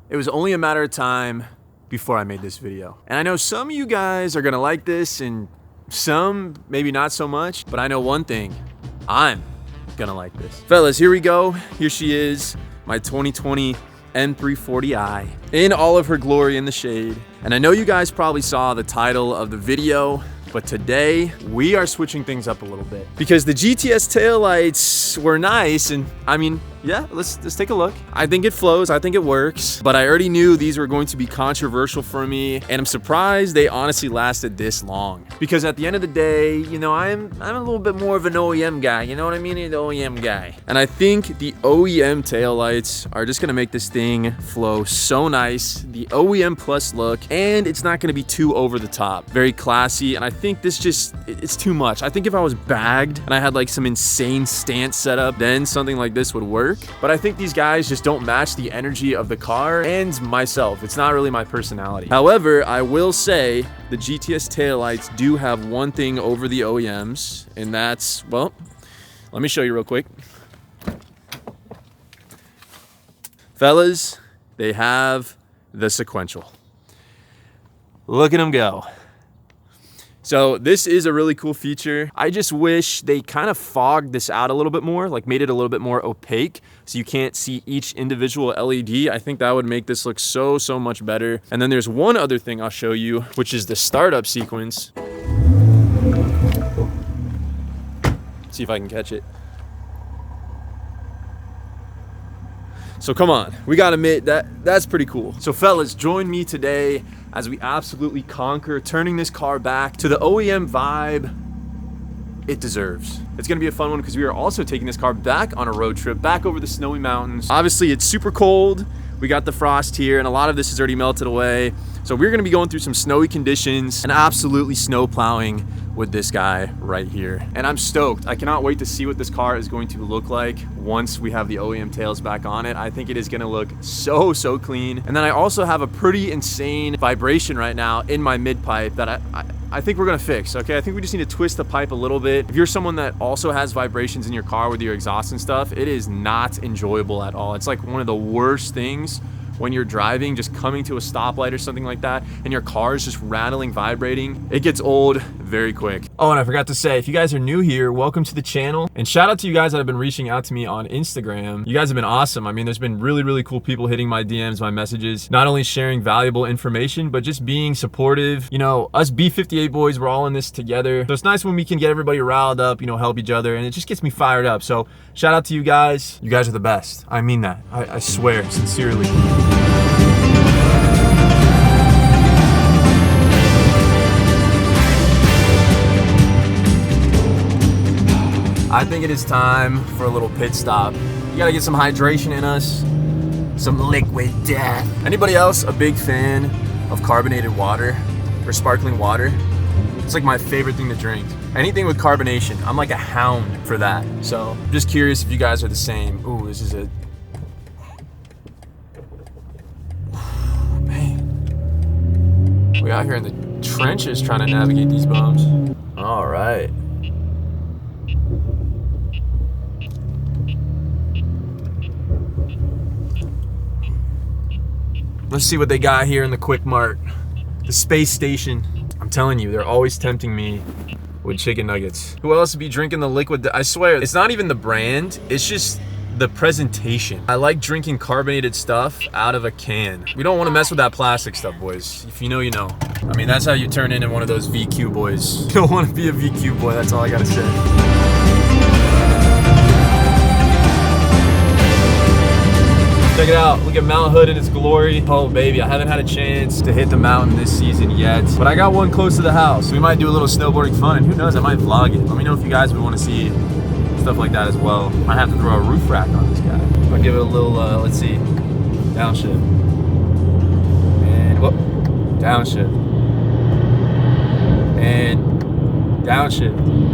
It was only a matter of time before I made this video. And I know some of you guys are gonna like this and some maybe not so much, but I know one thing, I'm gonna like this. Fellas, here we go. Here she is, my 2020 M340i in all of her glory in the shade. And I know you guys probably saw the title of the video, but today we are switching things up a little bit because the GTS taillights were nice, and I mean, yeah, let's take a look. I think it flows, I think it works, but I already knew these were going to be controversial for me, and I'm surprised they honestly lasted this long. Because at the end of the day, you know, I'm a little bit more of an OEM guy, you know what I mean? An OEM guy. And I think the OEM taillights are just gonna make this thing flow so nice, the OEM plus look, and it's not gonna be too over the top. Very classy, and I think this just, it's too much. I think if I was bagged and I had like some insane stance setup, then something like this would work. But I think these guys just don't match the energy of the car and myself. It's not really my personality. However, I will say the GTS taillights do have one thing over the OEMs, and that's, well, let me show you real quick. Fellas, they have the sequential. Look at them go. So this is a really cool feature. I just wish they kind of fogged this out a little bit more, like made it a little bit more opaque so you can't see each individual LED. I think that would make this look so much better. And then there's one other thing I'll show you, which is the startup sequence. See if I can catch it. So come on, we gotta admit that's pretty cool. So fellas, join me today as we absolutely conquer turning this car back to the OEM vibe it deserves. It's gonna be a fun one because we are also taking this car back on a road trip, back over the snowy mountains. Obviously it's super cold. We got the frost here and a lot of this has already melted away. So we're gonna be going through some snowy conditions and absolutely snow plowing with this guy right here. And I'm stoked. I cannot wait to see what this car is going to look like once we have the OEM tails back on it. I think it is gonna look so clean. And then I also have a pretty insane vibration right now in my mid pipe that I think we're gonna fix, okay? I think we just need to twist the pipe a little bit. If you're someone that also has vibrations in your car with your exhaust and stuff, it is not enjoyable at all. It's like one of the worst things when you're driving, just coming to a stoplight or something like that, and your car is just rattling, vibrating. It gets old very quick. Oh, and I forgot to say, if you guys are new here, welcome to the channel. And shout out to you guys that have been reaching out to me on Instagram. You guys have been awesome. I mean, there's been really cool people hitting my DMs, my messages, not only sharing valuable information, but just being supportive. You know, us B58 boys, we're all in this together. So it's nice when we can get everybody riled up, you know, help each other, and it just gets me fired up. So shout out to you guys. You guys are the best. I mean that. I swear, sincerely. I think it is time for a little pit stop. You gotta get some hydration in us, some liquid death. Anybody else a big fan of carbonated water or sparkling water? It's like my favorite thing to drink. Anything with carbonation, I'm like a hound for that. So I'm just curious if you guys are the same. Ooh, this is a... Man. We out here in the trenches trying to navigate these bums. All right. Let's see what they got here in the Quick Mart. The space station. I'm telling you, they're always tempting me with chicken nuggets. Who else would be drinking the liquid? I swear, it's not even the brand, it's just the presentation. I like drinking carbonated stuff out of a can. We don't want to mess with that plastic stuff, boys. If you know, you know. I mean, that's how you turn into one of those VQ boys. You don't want to be a VQ boy, that's all I gotta say. Check it out, look at Mount Hood in its glory. Oh baby, I haven't had a chance to hit the mountain this season yet, but I got one close to the house. We might do a little snowboarding fun, and who knows, I might vlog it. Let me know if you guys would want to see stuff like that as well. Might have to throw a roof rack on this guy. I'll give it a little, let's see, downshift. And, whoop, downshift. And downshift.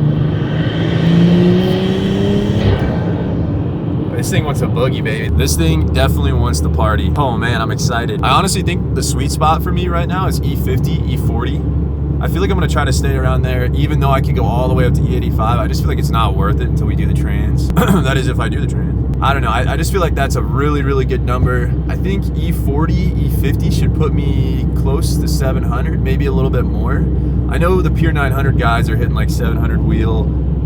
This thing wants a boogie, baby. This thing definitely wants to party. Oh man, I'm excited. I honestly think the sweet spot for me right now is E50, E40. I feel like I'm gonna try to stay around there, even though I could go all the way up to E85. I just feel like it's not worth it until we do the trans. That is if I do the trans. I don't know. I just feel like that's a really, really good number. I think E40, E50 should put me close to 700, maybe a little bit more. I know the Pure 900 guys are hitting like 700 wheel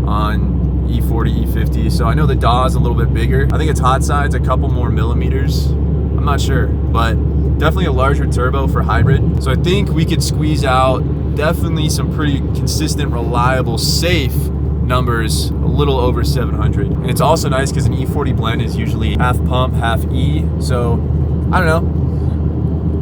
on E40, E50. So I know the DAW is a little bit bigger. I think its hot side's a couple more millimeters. I'm not sure, but definitely a larger turbo for hybrid. So I think we could squeeze out definitely some pretty consistent, reliable, safe numbers, a little over 700. And it's also nice because an E40 blend is usually half pump, half E. So I don't know.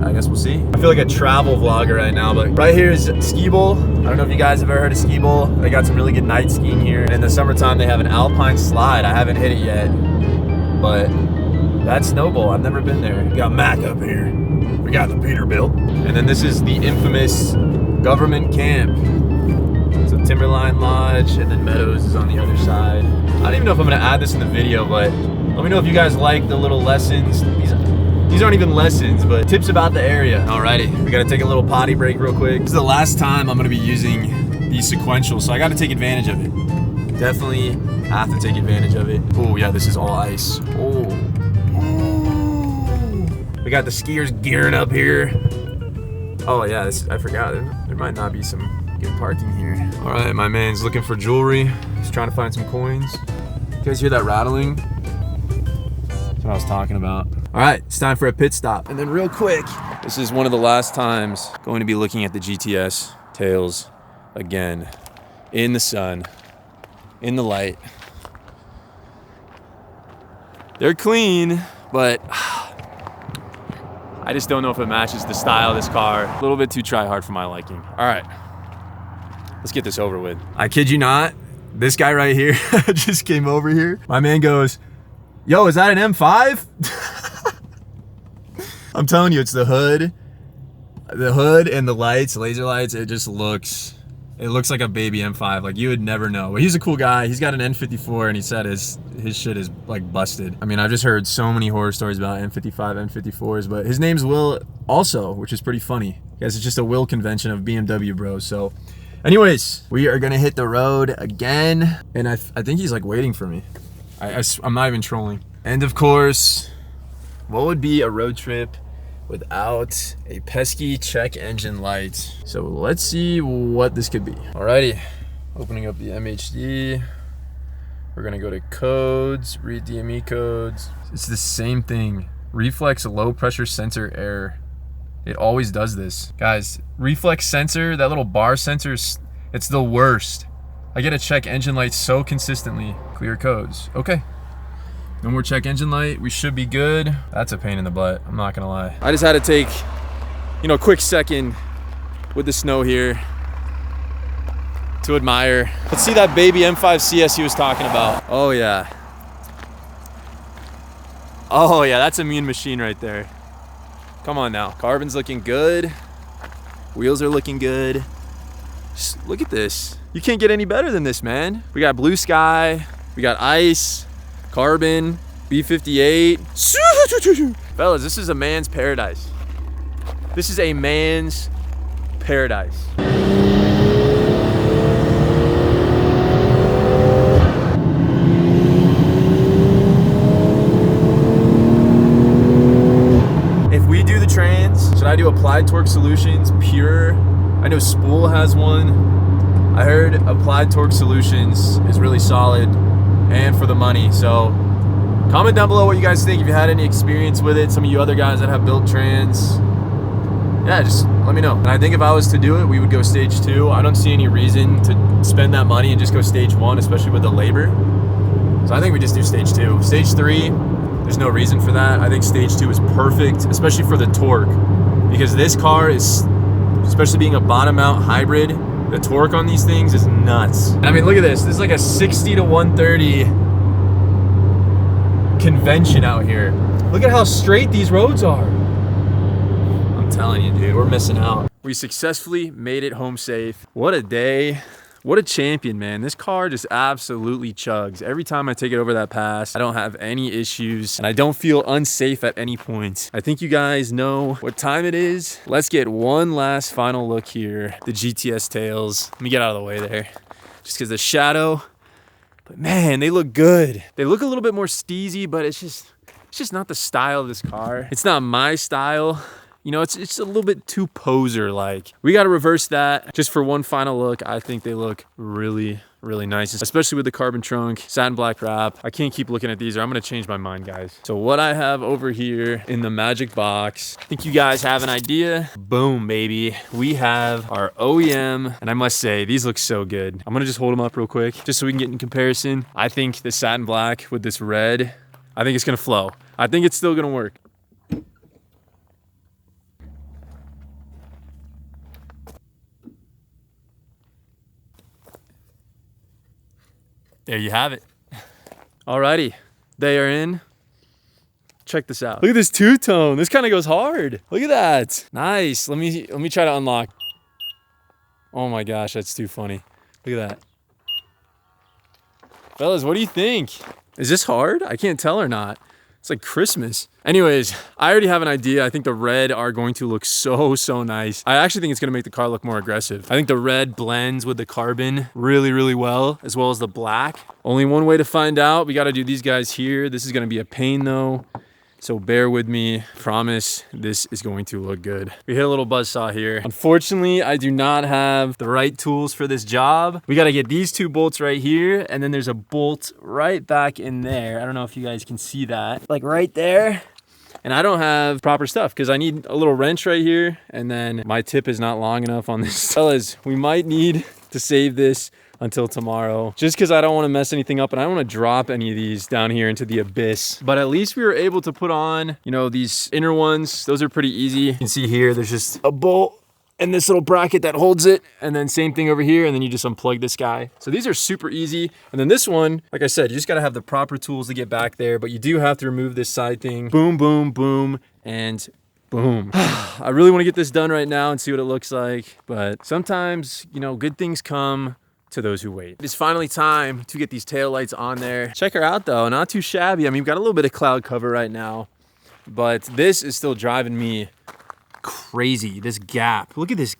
I guess we'll see. I feel like a travel vlogger right now, but right here is Ski Bowl. I don't know if you guys have ever heard of Ski Bowl. They got some really good night skiing here. And in the summertime, they have an alpine slide. I haven't hit it yet, but that's Snow Bowl. I've never been there. We got Mac up here. We got the Peterbilt. And then this is the infamous government camp. So Timberline Lodge, and then Meadows is on the other side. I don't even know if I'm gonna add this in the video, but let me know if you guys like the little lessons. These aren't even lessons, but tips about the area. Alrighty, we gotta take a little potty break real quick. This is the last time I'm gonna be using these sequentials, so I gotta take advantage of it. Definitely have to take advantage of it. Oh yeah, this is all ice. Oh. We got the skiers gearing up here. Oh yeah, I forgot. There might not be some good parking here. All right, my man's looking for jewelry. He's trying to find some coins. You guys hear that rattling? That's what I was talking about. All right, it's time for a pit stop. And then real quick, this is one of the last times going to be looking at the GTS tails again, in the sun, in the light. They're clean, but I just don't know if it matches the style of this car. A little bit too try-hard for my liking. All right. Let's get this over with. I kid you not, this guy right here just came over here. My man goes, yo, is that an M5? I'm telling you, it's the hood. The hood and the lights, laser lights, it looks like a baby M5. Like, you would never know. But he's a cool guy. He's got an N54 and he said his shit is like busted. I mean, I've just heard so many horror stories about N55, N54s, but his name's Will also, which is pretty funny. Guys, it's just a Will convention of BMW bros. So anyways, we are gonna hit the road again, and I think he's like waiting for me. I'm not even trolling. And of course, what would be a road trip without a pesky check engine light? So let's see what this could be. Alrighty, opening up the MHD. We're gonna go to codes, read DME codes. It's the same thing. Reflex low pressure sensor error. It always does this. Guys, reflex sensor, that little bar sensor, it's the worst. I get to check engine light so consistently. Clear codes. Okay. No more check engine light. We should be good. That's a pain in the butt. I'm not gonna lie. I just had to take, a quick second with the snow here to admire. Let's see that baby M5 CS he was talking about. Oh yeah. Oh yeah, that's a mean machine right there. Come on now. Carbon's looking good. Wheels are looking good. Just look at this. You can't get any better than this, man. We got blue sky. We got ice. Carbon. B58. Fellas, this is a man's paradise. This is a man's paradise. Should I do Applied Torque Solutions, Pure? I know Spool has one. I heard Applied Torque Solutions is really solid and for the money. So comment down below what you guys think, if you had any experience with it. Some of you other guys that have built trans, yeah, just let me know. And I think if I was to do it, we would go stage 2. I don't see any reason to spend that money and just go stage 1, especially with the labor. So I think we just do stage 2. Stage 3, there's no reason for that. I think stage 2 is perfect, especially for the torque, because this car is, especially being a bottom mount hybrid, the torque on these things is nuts. I mean, look at this. This is like a 60 to 130 convention out here. Look at how straight these roads are. I'm telling you, dude, we're missing out. We successfully made it home safe. What a day. What a champion, man. This car just absolutely chugs. Every time I take it over that pass, I don't have any issues and I don't feel unsafe at any point. I think you guys know what time it is. Let's get one last final look here. The GTS tails. Let me get out of the way there. Just because the shadow But man, they look good. They look a little bit more steezy, but it's just not the style of this car. It's not my style. You know, it's a little bit too poser-like. We got to reverse that. Just for one final look, I think they look really, really nice, especially with the carbon trunk, satin black wrap. I can't keep looking at these or I'm gonna change my mind, guys. So what I have over here in the magic box, I think you guys have an idea. Boom, baby. We have our OEM, and I must say, these look so good. I'm gonna just hold them up real quick, just so we can get in comparison. I think the satin black with this red, I think it's gonna flow. I think it's still gonna work. There you have it. Alrighty, they are in. Check this out. Look at this two-tone. This kind of goes hard. Look at that. Nice. Let me try to unlock. Oh my gosh, that's too funny. Look at that. Fellas, what do you think? Is this hard? I can't tell or not. It's like Christmas. Anyways, I already have an idea. I think the red are going to look so nice. I actually think it's gonna make the car look more aggressive. I think the red blends with the carbon really well as the black. Only one way to find out. We gotta do these guys here. This is gonna be a pain though. So bear with me. Promise this is going to look good. We hit a little buzzsaw here. Unfortunately, I do not have the right tools for this job. We got to get these two bolts right here. And then there's a bolt right back in there. I don't know if you guys can see that. Like right there. And I don't have proper stuff because I need a little wrench right here. And then my tip is not long enough on this. Fellas, we might need to save this until tomorrow, just because I don't want to mess anything up and I don't want to drop any of these down here into the abyss. But at least we were able to put on, you know, these inner ones. Those are pretty easy. You can see here, there's just a bolt and this little bracket that holds it. And then same thing over here. And then you just unplug this guy. So these are super easy. And then this one, like I said, you just got to have the proper tools to get back there, but you do have to remove this side thing. Boom, boom, boom, and boom. I really want to get this done right now and see what it looks like. But sometimes, you know, good things come to those who wait. It's finally time to get these taillights on there. Check her out though, not too shabby. I mean, we've got a little bit of cloud cover right now, but this is still driving me crazy. This gap, look at this.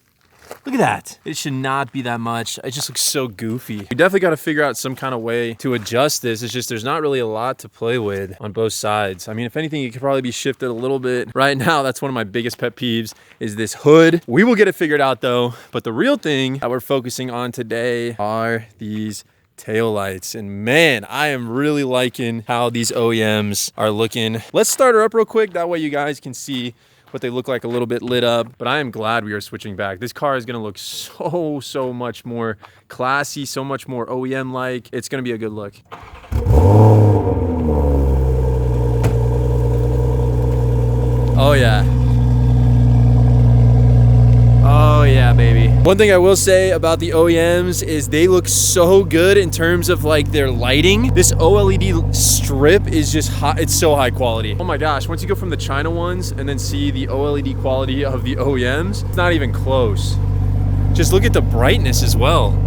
Look at that. It should not be that much. It just looks so goofy. We definitely got to figure out some kind of way to adjust this. It's just there's not really a lot to play with on both sides. I mean, if anything, it could probably be shifted a little bit. Right now, that's one of my biggest pet peeves is this hood. We will get it figured out though. But the real thing that we're focusing on today are these tail lights. And man, I am really liking how these OEMs are looking. Let's start her up real quick. That way you guys can see what they look like a little bit lit up. But I am glad we are switching back. This car is gonna look so much more classy, so much more OEM like. It's gonna be a good look. Oh yeah. Oh yeah, baby. One thing I will say about the OEMs is they look so good in terms of like their lighting. This OLED strip is just hot. It's so high quality. Oh my gosh, once you go from the China ones and then see the OLED quality of the OEMs, it's not even close. Just look at the brightness as well.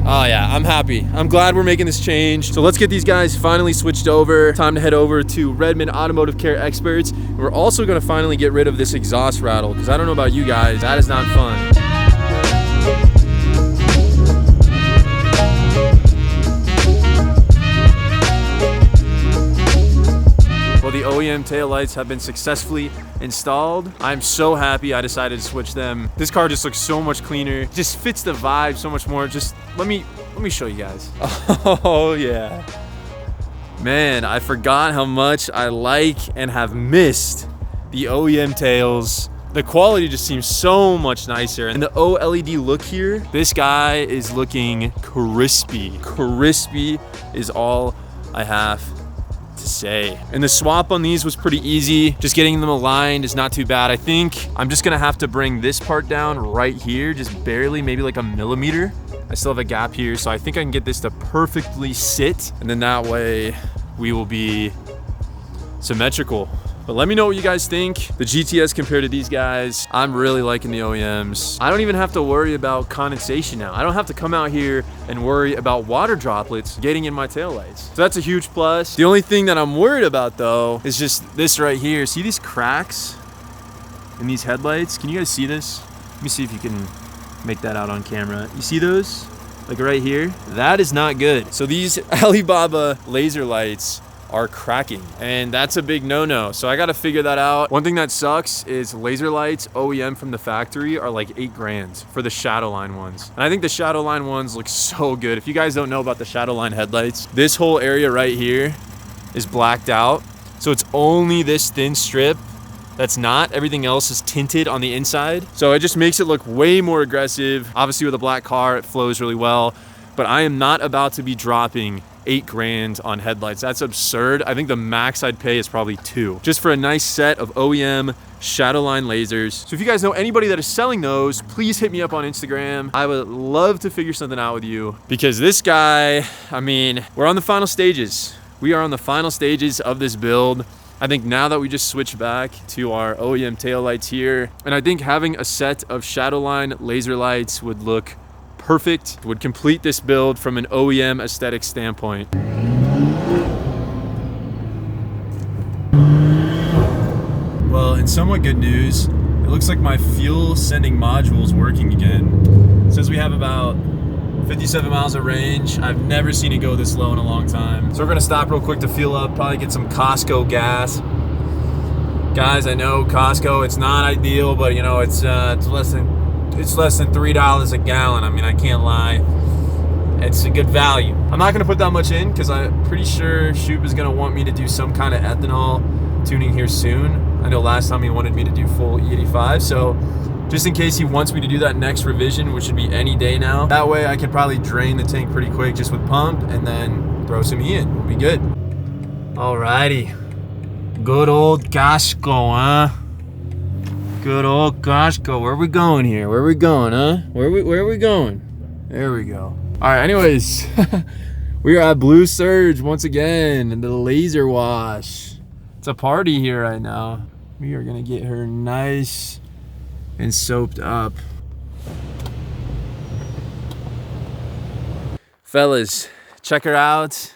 Oh yeah, I'm happy. I'm glad we're making this change. So let's get these guys finally switched over. Time to head over to Redmond Automotive Care Experts. We're also gonna finally get rid of this exhaust rattle because I don't know about you guys, that is not fun. Well, the OEM taillights have been successfully installed. I'm so happy I decided to switch them. This car just looks so much cleaner. It just fits the vibe so much more. Just let me show you guys. Oh yeah. Man, I forgot how much I like and have missed the OEM tails. The quality just seems so much nicer. And the OLED look here, this guy is looking crispy. Crispy is all I have to say. And the swap on these was pretty easy. Just getting them aligned is not too bad. I think I'm just gonna have to bring this part down right here, just barely, maybe like a millimeter. I still have a gap here, so I think I can get this to perfectly sit, and then that way we will be symmetrical. But let me know what you guys think. The GTS compared to these guys, I'm really liking the OEMs. I don't even have to worry about condensation now. I don't have to come out here and worry about water droplets getting in my taillights. So that's a huge plus. The only thing that I'm worried about though is just this right here. See these cracks in these headlights? Can you guys see this? Let me see if you can make that out on camera. You see those? like right here, that is not good. So these Alibaba laser lights are cracking, and that's a big no-no. So I gotta figure that out. One thing that sucks is laser lights OEM from the factory are like 8 grand for the Shadowline ones. And I think the Shadowline ones look so good. If you guys don't know about the Shadowline headlights, this whole area right here is blacked out. So it's only this thin strip that's not. Everything else is tinted on the inside. So it just makes it look way more aggressive. Obviously with a black car, it flows really well, but I am not about to be dropping 8 grand on headlights. That's absurd. I think the max I'd pay is probably 2, just for a nice set of OEM Shadowline lasers. So if you guys know anybody that is selling those, please hit me up on Instagram. I would love to figure something out with you, because this guy, I mean, we're on the final stages. We are on the final stages of this build. I think now that we just switched back to our OEM taillights here, and I think having a set of Shadowline laser lights would look perfect, would complete this build from an OEM aesthetic standpoint. Well, in somewhat good news, it looks like my fuel sending module is working again. It says we have about 57 miles of range. I've never seen it go this low in a long time. So we're gonna stop real quick to fuel up, probably get some Costco gas. Guys, I know Costco, it's not ideal, but you know, it's less than $3 a gallon. I mean, I can't lie. It's a good value. I'm not gonna put that much in because I'm pretty sure Shoop is gonna want me to do some kind of ethanol tuning here soon. I know last time he wanted me to do full E85, so just in case he wants me to do that next revision, which should be any day now, that way I could probably drain the tank pretty quick just with pump and then throw some E in. We'll be good. Alrighty. Good old Costco, huh? Good old Costco. Where are we going here? Where are we going, huh? Where are we going? There we go. All right, anyways, we are at Blue Surge once again, and the laser wash. It's a party here right now. We are gonna get her nice and soaped up. Fellas, check her out.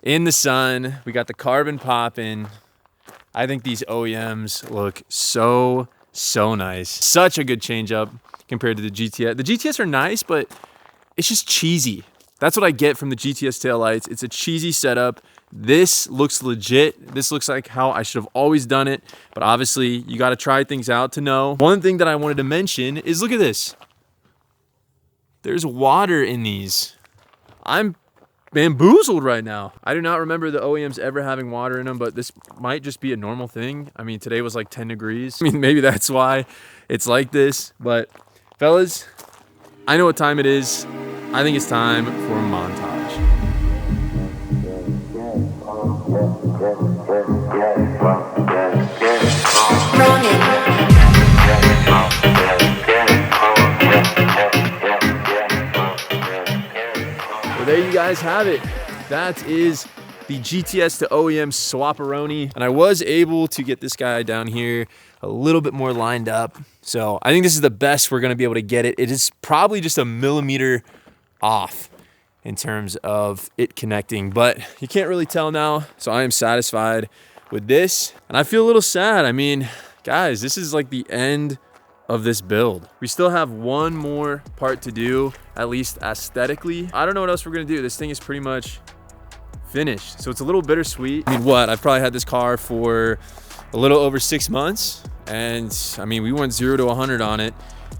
In the sun, we got the carbon popping. I think these OEMs look so nice. Such a good change up compared to the GTS. The GTS are nice, but it's just cheesy. That's what I get from the GTS taillights. It's a cheesy setup. This looks legit. This looks like how I should have always done it, but obviously you got to try things out to know. One thing that I wanted to mention is, look at this. There's water in these. I'm bamboozled right now. I do not remember the OEMs ever having water in them, but this might just be a normal thing. I mean, today was like 10 degrees. I mean, maybe that's why it's like this, but fellas, I know what time it is. I think it's time for a montage. Well, there you guys have it. That is the GTS to OEM swap-a-roni. And I was able to get this guy down here a little bit more lined up. So I think this is the best we're gonna be able to get it. It is probably just a millimeter off in terms of it connecting, but you can't really tell now. So I am satisfied with this. And I feel a little sad. I mean, guys, this is like the end of this build. We still have one more part to do, at least aesthetically. I don't know what else we're gonna do. This thing is pretty much finished. So it's a little bittersweet. I mean, what? I've probably had this car for a little over 6 months. And I mean, we went 0 to 100 on it.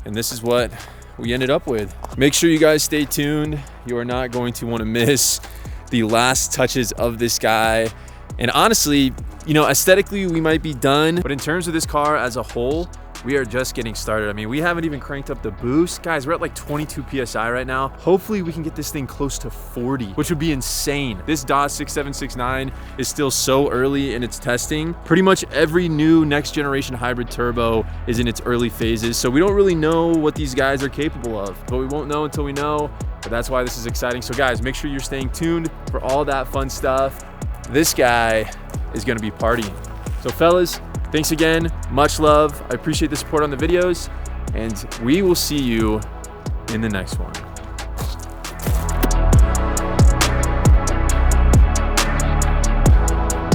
And this is what we ended up with. Make sure you guys stay tuned. You are not going to want to miss the last touches of this guy. And honestly, you know, aesthetically we might be done, but in terms of this car as a whole, we are just getting started. I mean, we haven't even cranked up the boost. Guys, we're at like 22 PSI right now. Hopefully we can get this thing close to 40, which would be insane. This DOS 6769 is still so early in its testing. Pretty much every new next generation hybrid turbo is in its early phases. So we don't really know what these guys are capable of, but we won't know until we know. But that's why this is exciting. So guys, make sure you're staying tuned for all that fun stuff. This guy is gonna be partying. So fellas, thanks again, much love. I appreciate the support on the videos, and we will see you in the next one.